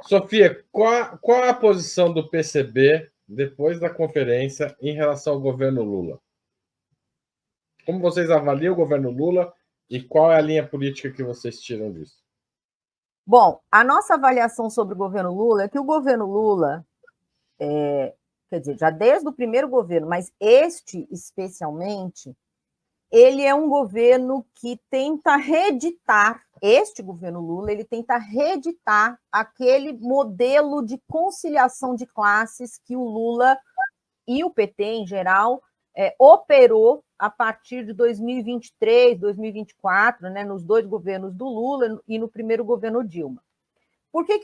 Sofia, qual é a posição do PCB depois da conferência em relação ao governo Lula? Como vocês avaliam o governo Lula e qual é a linha política que vocês tiram disso? Bom, a nossa avaliação sobre o governo Lula é que o governo Lula, quer dizer, já desde o primeiro governo, mas este especialmente, ele é um governo que tenta reeditar, este governo Lula, ele tenta reeditar aquele modelo de conciliação de classes que o Lula e o PT, em geral, operou a partir de 2023, 2024, né, nos dois governos do Lula e no primeiro governo Dilma. Por que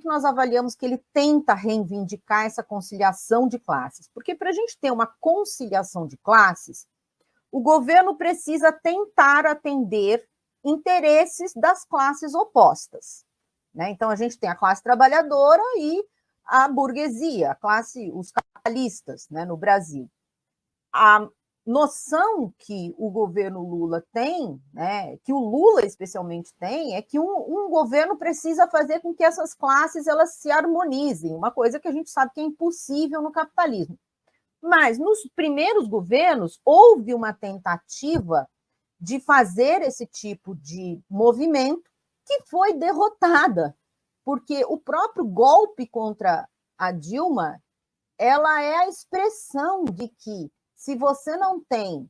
nós avaliamos que ele tenta reivindicar essa conciliação de classes? Porque para a gente ter uma conciliação de classes, o governo precisa tentar atender interesses das classes opostas. Né? Então, a gente tem a classe trabalhadora e a burguesia, os capitalistas, né, no Brasil. A noção que o governo Lula tem, né, que o Lula especialmente tem, é que um governo precisa fazer com que essas classes elas se harmonizem, uma coisa que a gente sabe que é impossível no capitalismo. Mas nos primeiros governos houve uma tentativa de fazer esse tipo de movimento que foi derrotada, porque o próprio golpe contra a Dilma, ela é a expressão de que se você não tem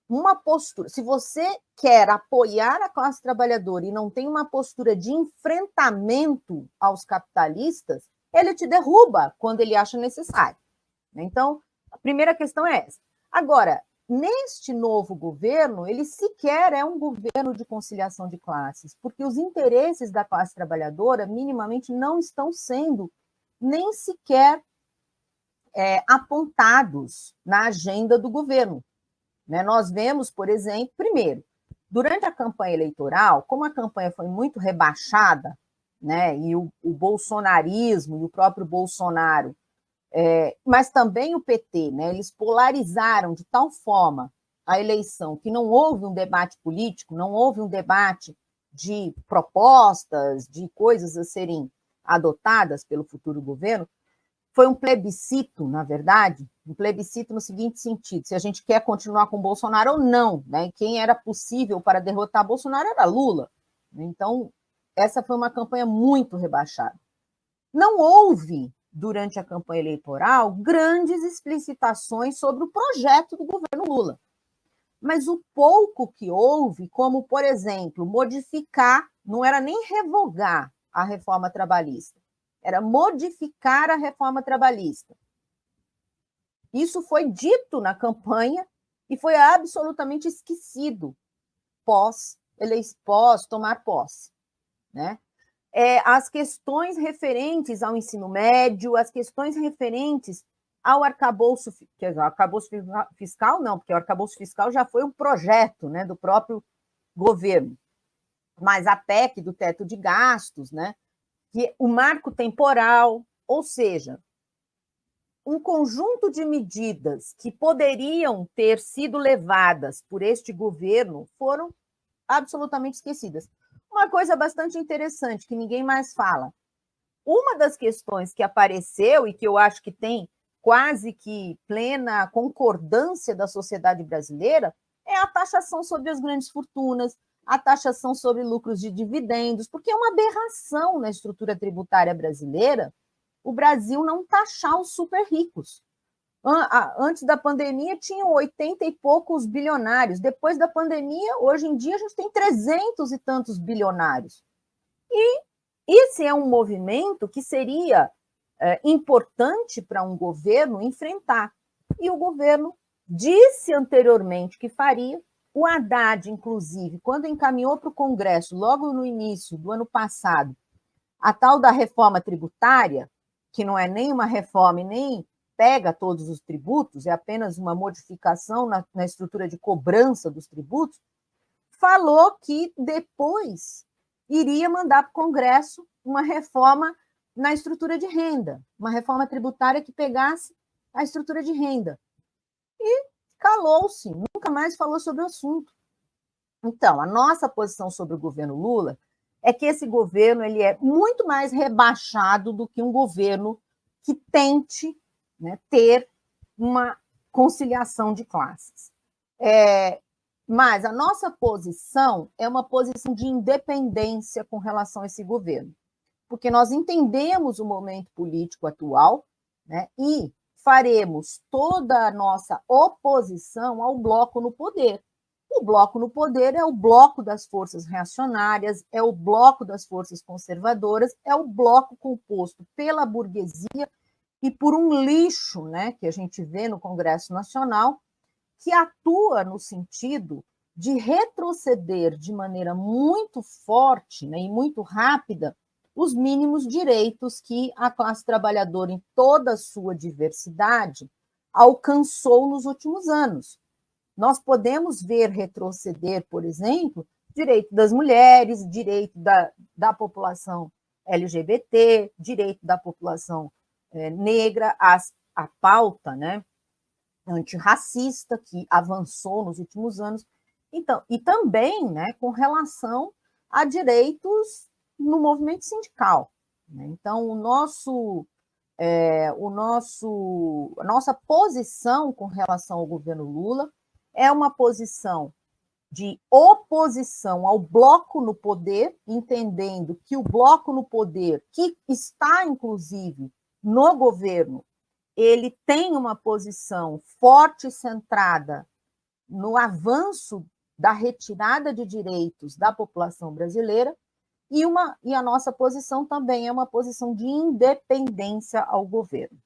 uma postura, se você quer apoiar a classe trabalhadora e não tem uma postura de enfrentamento aos capitalistas, ele te derruba quando ele acha necessário. Então, a primeira questão é essa. Agora, neste novo governo, ele sequer é um governo de conciliação de classes, porque os interesses da classe trabalhadora, minimamente, não estão sendo nem sequer apontados na agenda do governo. Né? Nós vemos, por exemplo, primeiro, durante a campanha eleitoral, como a campanha foi muito rebaixada, né, e o bolsonarismo e o próprio Bolsonaro, mas também o PT, né, eles polarizaram de tal forma a eleição que não houve um debate político, não houve um debate de propostas, de coisas a serem adotadas pelo futuro governo. Foi um plebiscito, na verdade, um plebiscito no seguinte sentido: se a gente quer continuar com Bolsonaro ou não, né? Quem era possível para derrotar Bolsonaro era Lula. Então, essa foi uma campanha muito rebaixada. Não houve, durante a campanha eleitoral, grandes explicitações sobre o projeto do governo Lula. Mas o pouco que houve, como, por exemplo, modificar, não era nem revogar a reforma trabalhista, era modificar a reforma trabalhista. Isso foi dito na campanha e foi absolutamente esquecido pós tomar posse. Né? As questões referentes ao ensino médio, as questões referentes ao arcabouço, quer dizer, arcabouço fiscal não, porque o arcabouço fiscal já foi um projeto, né, do próprio governo, mas a PEC do teto de gastos, né, que o marco temporal, ou seja, um conjunto de medidas que poderiam ter sido levadas por este governo foram absolutamente esquecidas. Uma coisa bastante interessante que ninguém mais fala. Uma das questões que apareceu e que eu acho que tem quase que plena concordância da sociedade brasileira é a taxação sobre as grandes fortunas, a taxação sobre lucros de dividendos, porque é uma aberração na estrutura tributária brasileira o Brasil não taxar os super ricos. Antes da pandemia, tinham 80 e poucos bilionários. Depois da pandemia, hoje em dia, a gente tem 300 e tantos bilionários. E esse é um movimento que seria importante para um governo enfrentar. E o governo disse anteriormente que faria. O Haddad, inclusive, quando encaminhou para o Congresso, logo no início do ano passado, a tal da reforma tributária, que não é nem uma reforma e nem pega todos os tributos, é apenas uma modificação na estrutura de cobrança dos tributos, falou que depois iria mandar para o Congresso uma reforma na estrutura de renda, uma reforma tributária que pegasse a estrutura de renda. E calou-se, nunca mais falou sobre o assunto. Então, a nossa posição sobre o governo Lula é que esse governo ele é muito mais rebaixado do que um governo que tente, né, ter uma conciliação de classes. Mas a nossa posição é uma posição de independência com relação a esse governo, porque nós entendemos o momento político atual, né, e faremos toda a nossa oposição ao bloco no poder. O bloco no poder é o bloco das forças reacionárias, é o bloco das forças conservadoras, é o bloco composto pela burguesia e por um lixo, né, que a gente vê no Congresso Nacional, que atua no sentido de retroceder de maneira muito forte, né, e muito rápida os mínimos direitos que a classe trabalhadora, em toda a sua diversidade, alcançou nos últimos anos. Nós podemos ver retroceder, por exemplo, direito das mulheres, direito da população LGBT, direito da população negra, a pauta, né, antirracista que avançou nos últimos anos. Então, e também, né, com relação a direitos no movimento sindical, né? Então, a nossa posição com relação ao governo Lula é uma posição de oposição ao bloco no poder, entendendo que o bloco no poder, que está, inclusive, no governo, ele tem uma posição forte e centrada no avanço da retirada de direitos da população brasileira, e a nossa posição também é uma posição de independência ao governo.